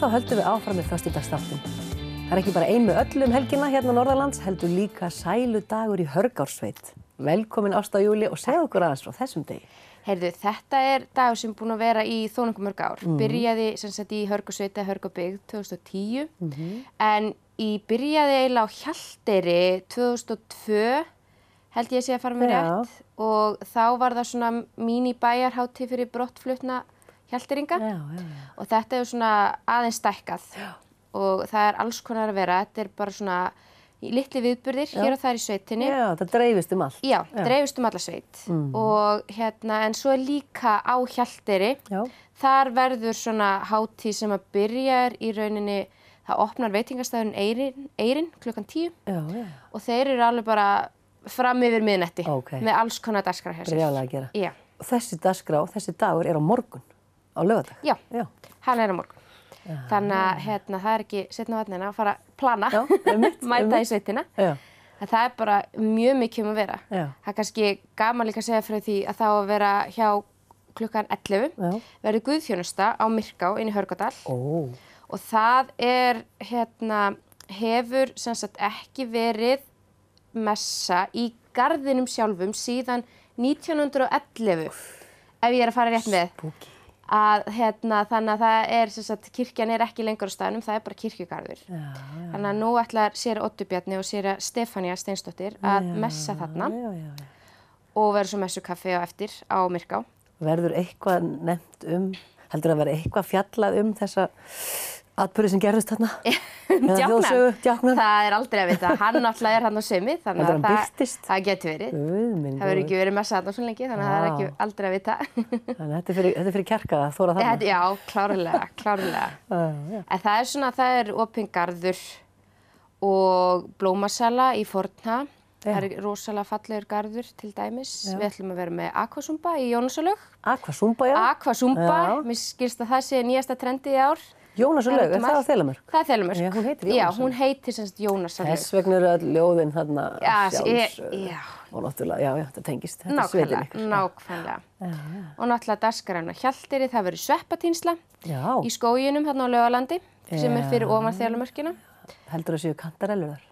þá höldum við áfram með föstudagsþáttinn. Það ekki bara ein með öllum helgina hérna norðanlands, heldur líka sæludagur í Hörgársveit. Velkomin Ásta og Júlí og segðu okkur aðeins frá þessum degi. Heyrðu, þetta dagur sem búinn að vera í þónokkuð mörg ár. Byrjaði sem sagt í Hörgársveit eða Hörgárbyggð 2010, en byrjaði eiginlega á Hjalteyri 2002, held ég sé að fara með rétt, og þá var það svona mínibæjarhátíð fyrir brottflutna Hjalteyringa og þetta svona aðeins stækkað og það alls konar að vera, þetta bara svona litli viðburðir hér og þar í sveitinni. Já, það dreifist allt. Já, dreifist alla sveit. Og en svo líka á Hjalteyri, þar verður svona hátíð sem að byrjar í rauninni, það opnar veitingastæðurinn Eyrin klukkan 10 og þeir eru alveg bara fram yfir miðnætti með alls konar dagskrá hér. Brjálæði að gera. Já. Og þessi dagur á morgun, á laugardag. Já, hann á morgun. Þannig að það ekki seinna á vatnina að fara að plana, mæta í sveitina. En það bara mjög mikið að vera. Það kannski gaman líka að segja frá því að það á að vera hjá klukkan 11, verður guðþjónusta á Myrká inn í Hörgárdal. Og það hefur sem sagt ekki verið messa í garðinum sjálfum síðan 1911, ef ég að fara rétt með. Spooky. Þannig að það sem sagt, kirkjan ekki lengur á staðnum, það bara kirkjugarður. Þannig að nú ætlar séra Oddur Bjarni og séra Stefánía Steinsdóttir að messa þarna og verður svo messukaffi á eftir á Myrká. Verður eitthvað nefnt heldur að vera eitthvað fjallað þessa atburði sem gerðist þarna? Djáknan? Það aldrei að vita. Hann náttúrulega þarna á semi, þannig að það getur verið. Það verður ekki verið messa þarna svo lengi, þannig að það ekki aldrei að vita. Þannig að þetta fyrir kjarka að þóra þarna? Já, klárlega. En það opinn garður og blómasala í Forna. Það rosalega fallegur garður til dæmis. Við ætlum að vera með aquasumba í Jónasarlaug. Aquasumba, já? Aquasumba. Mér skilst að það sé nýjasta trendið í ár. Jónasarlaug, það á Þelamörk? Það Þelamörk. Já, hún heitir Jónasarlaug. Já, hún heitir sem sagt Jónasarlaug. Þess vegna eru öll ljóðin þarna sjálfs. Og náttúrulega, já, þetta tengist. Þetta sveitin ykkur. Nákvæmlega. Og náttúrulega dagskráin á Hjalteyri, það verður sveppatínsla í skóginum þarna á Laugalandi, sem fyrir ofan Þelamörkina. Heldur það séu kantarellur þar?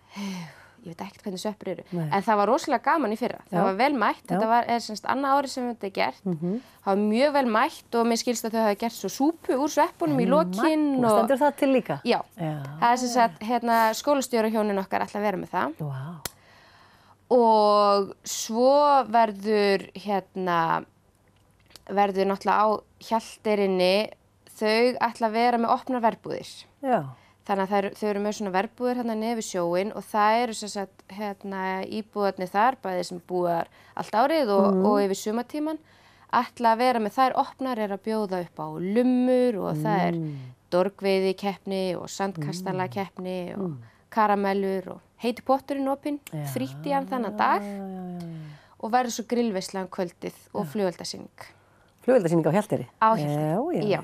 Ég veit ekkert hvernig sveppur eru, en það var rosalega gaman í fyrra. Það var vel mætt, þetta semst annað árið sem þetta gert. Það var mjög vel mætt og mér skilst að þau hafi gert svo súpu úr sveppunum í lokin. Stendur það til líka? Já, það sem sagt, skólastjórahjónin okkar ætla að vera með það. Og svo verður náttúrulega á Hjalteyrinni, þau ætla að vera með opnar verbúðir. Þannig að þau eru með svona verbúðir hérna niður við sjóinn og það eru sem sagt íbúðarnir þar, bæði sem búar allt árið og yfir sumartíman, ætla að vera með þær opnar að bjóða upp á lummur og það dorgveiðikeppni og sandkastalakeppni og karamellur og heiti potturinn opinn, frítt í hann þannig dag og verður svo grillveisla kvöldið og flugeldasýning. Flugeldasýning á Hjalteyri? Á Hjalteyri, já.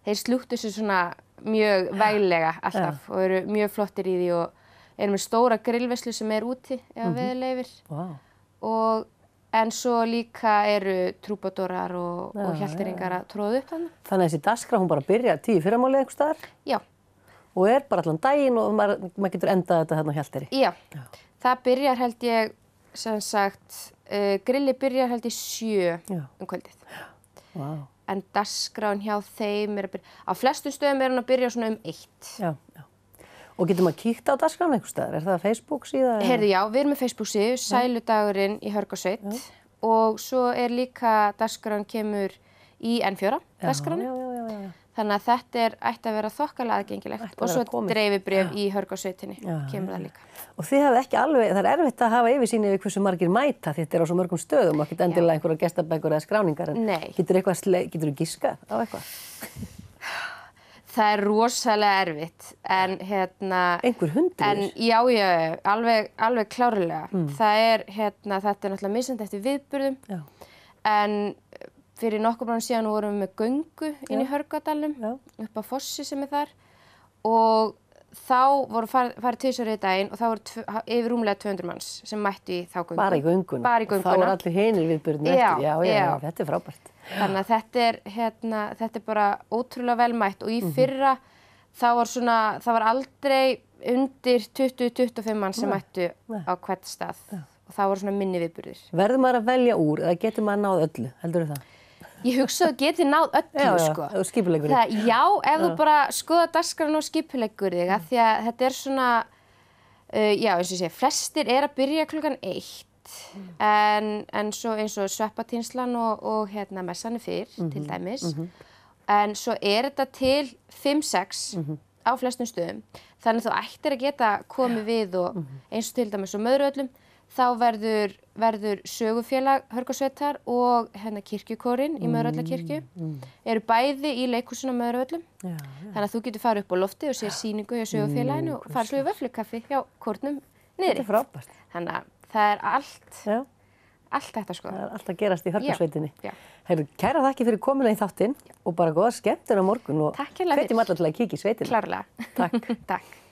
Þeir slúttu sér svona mjög veglega alltaf og eru mjög flottir í því og eru með stóra grillveislu sem úti ef veður leyfir. En svo líka eru trúbadórar og Hjalteyringar að tróða upp þarna. Þannig að þessi dagskrá hún bara byrjar 10 í fyrramálið einhvers staðar? Já. Og bara allan daginn og maður getur endað þetta þarna á Hjalteyri? Já. Það byrjar held ég, sem sagt, grilli byrjar held ég 7 kvöldið. En dagskráin hjá þeim að byrja, á flestu stöðum hún að byrja svona 1. Já. Og getur maður kíkt á dagskráin einhvers staðar? Er það Facebook síða? Heyrðu, já, við erum með Facebook síðu, Sæludagurinn í Hörgársveit og svo líka dagskráin kemur í N4 dagskráin. Þannig að þetta ætti að vera þokkalega aðgengilegt og svo dreifibréf í Hörgársveitinni kemur það líka. Og þið hafið ekki alveg, það erfitt að hafa yfirsýn yfir hversu margir mæta, þetta á svo mörgum stöðum og ekkert endilega einhverjar gestabækur eða skráningar. Nei. Getur þú giskað á eitthvað? Það rosalega erfitt, en Einhver hundruð? Já, alveg klárlega. Þetta náttúrulega misjandi eftir viðburðum, en fyrir nokkur árum síðan vorum við með göngu inn í Hörgárdalnum, upp á Fossi sem þar og þá voru farið tvisvar í daginn og þá voru yfir rúmlega 200 manns sem mættu í þá göngu. Bara í gönguna? Bara í gönguna. Þá voru allir hinir viðburðirnir eftir. Já, þetta frábært. Þannig að þetta bara ótrúlega vel mætt og í fyrra það var aldrei undir 20-25 mann sem mættu á hvert stað og það voru svona minni viðburðir. Verður maður að velja úr eða getur maður náð öllu, heldur það? Ég hugsa að þú getur náð öllu, sko. Já, skipuleggur þig. Já, ef þú bara skoða dagskrána og skipuleggur þig, af því að þetta svona, já, eins og ég segi, flestir að byrja klukkan 1, en svo eins og sveppatínslan og messan fyrr, til dæmis, en svo þetta til 5-6 á flestum stöðum, þannig að þú ættir að geta komið við og eins og til dæmis á Möðruvöllum, þá verður sögufélag Hörgársveitar og kirkjukórinn í Möðruvallakirkju eru bæði í leikhúsinu á Möðruvöllum. Þannig að þú getur farið upp á lofti og séð sýningu hjá sögufélaginu og farið svo í vöfflukaffi hjá kórnum niðri. Þetta frábært. Þannig að það allt þetta, sko. Það allt að gerast í Hörgársveitinni. Já. Heyrðu, kæra þakki fyrir komuna í þáttinn og bara góða skemmtun á morgun og hvetjum alla til að kíkja í sveitina. Klárlega. Takk. Takk.